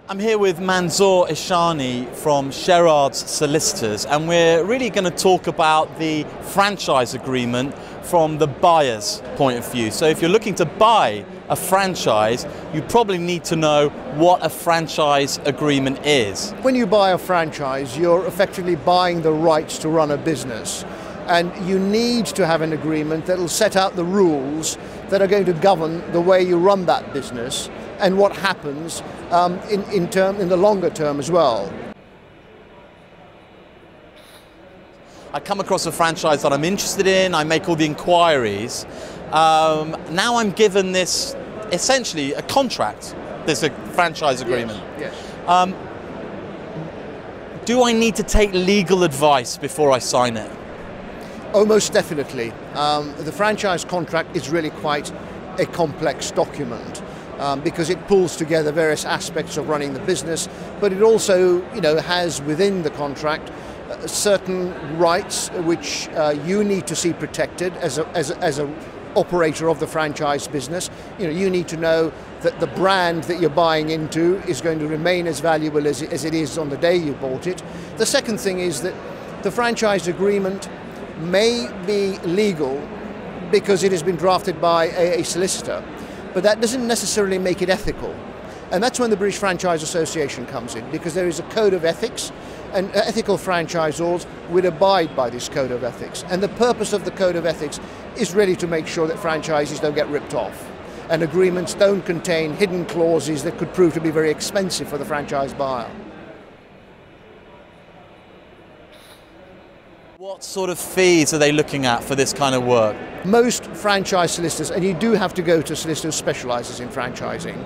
I'm here with Manzoor Ishani from Sherard's Solicitors, and we're really going to talk about the franchise agreement from the buyer's point of view. So if you're looking to buy a franchise, you probably need to know what a franchise agreement is. When you buy a franchise, you're effectively buying the rights to run a business. And you need to have an agreement that will set out the rules that are going to govern the way you run that business and what happens in the longer term as well. I come across a franchise that I'm interested in, I make all the inquiries. Now I'm given this, essentially a contract, this a franchise agreement. Yes. Do I need to take legal advice before I sign it? Oh, most definitely. The franchise contract is really quite a complex document because it pulls together various aspects of running the business, but it also, has within the contract certain rights which you need to see protected as a operator of the franchise business. You need to know that the brand that you're buying into is going to remain as valuable as it is on the day you bought it. The second thing is that the franchise agreement may be legal because it has been drafted by a solicitor, but that doesn't necessarily make it ethical. And that's when the British Franchise Association comes in, because there is a code of ethics, and ethical franchisors will abide by this code of ethics. And the purpose of the code of ethics is really to make sure that franchises don't get ripped off, and agreements don't contain hidden clauses that could prove to be very expensive for the franchise buyer. What sort of fees are they looking at for this kind of work? Most franchise solicitors, and you do have to go to a solicitor who specialises in franchising,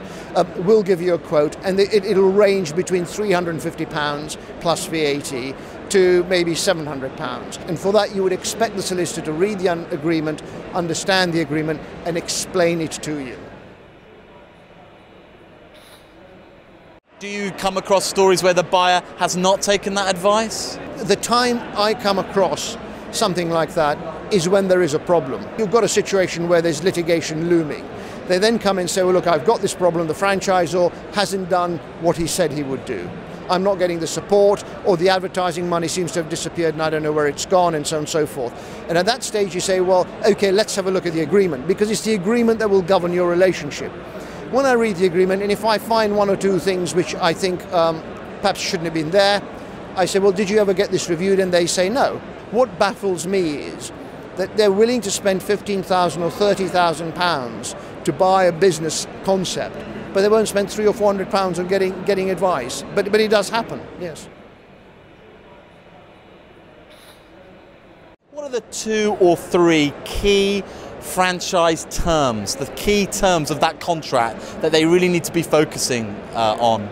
will give you a quote, and it'll range between £350 plus VAT to maybe £700. And for that you would expect the solicitor to read the agreement, understand the agreement and explain it to you. Do you come across stories where the buyer has not taken that advice? The time I come across something like that is when there is a problem. You've got a situation where there's litigation looming. They then come and say, well, look, I've got this problem, the franchisor hasn't done what he said he would do. I'm not getting the support, or the advertising money seems to have disappeared and I don't know where it's gone, and so on and so forth. And at that stage you say, well, okay, let's have a look at the agreement, because it's the agreement that will govern your relationship. When I read the agreement, and if I find one or two things which I think perhaps shouldn't have been there, I say, well, did you ever get this reviewed? And they say no. What baffles me is that they're willing to spend £15,000 or £30,000 to buy a business concept, but they won't spend £300 or £400 on getting advice. But it does happen, yes. What are the 2 or 3 key franchise terms, the key terms of that contract that they really need to be focusing on?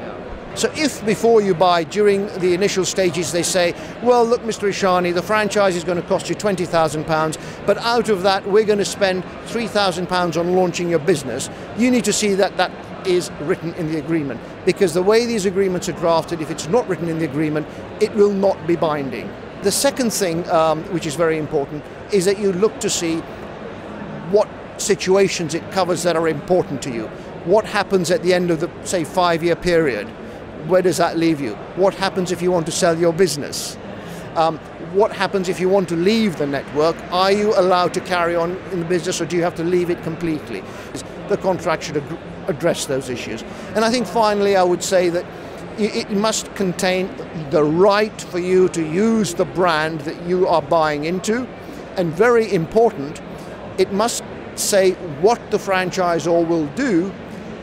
So if before you buy, during the initial stages, they say, well, look, Mr. Ishani, the franchise is going to cost you £20,000, but out of that, we're going to spend £3,000 on launching your business, you need to see that that is written in the agreement. Because the way these agreements are drafted, if it's not written in the agreement, it will not be binding. The second thing, which is very important, is that you look to see what situations it covers that are important to you. What happens at the end of the, say, 5-year period? Where does that leave you? What happens if you want to sell your business? What happens if you want to leave the network? Are you allowed to carry on in the business, or do you have to leave it completely? The contract should address those issues. And I think finally I would say that it must contain the right for you to use the brand that you are buying into, and very important, it must say what the franchisor will do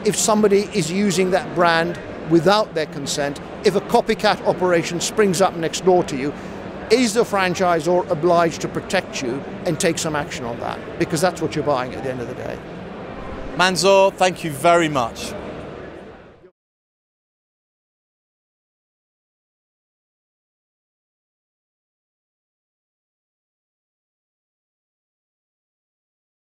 if somebody is using that brand without their consent. If a copycat operation springs up next door to you, is the franchisor obliged to protect you and take some action on that? Because that's what you're buying at the end of the day. Manzoor, thank you very much.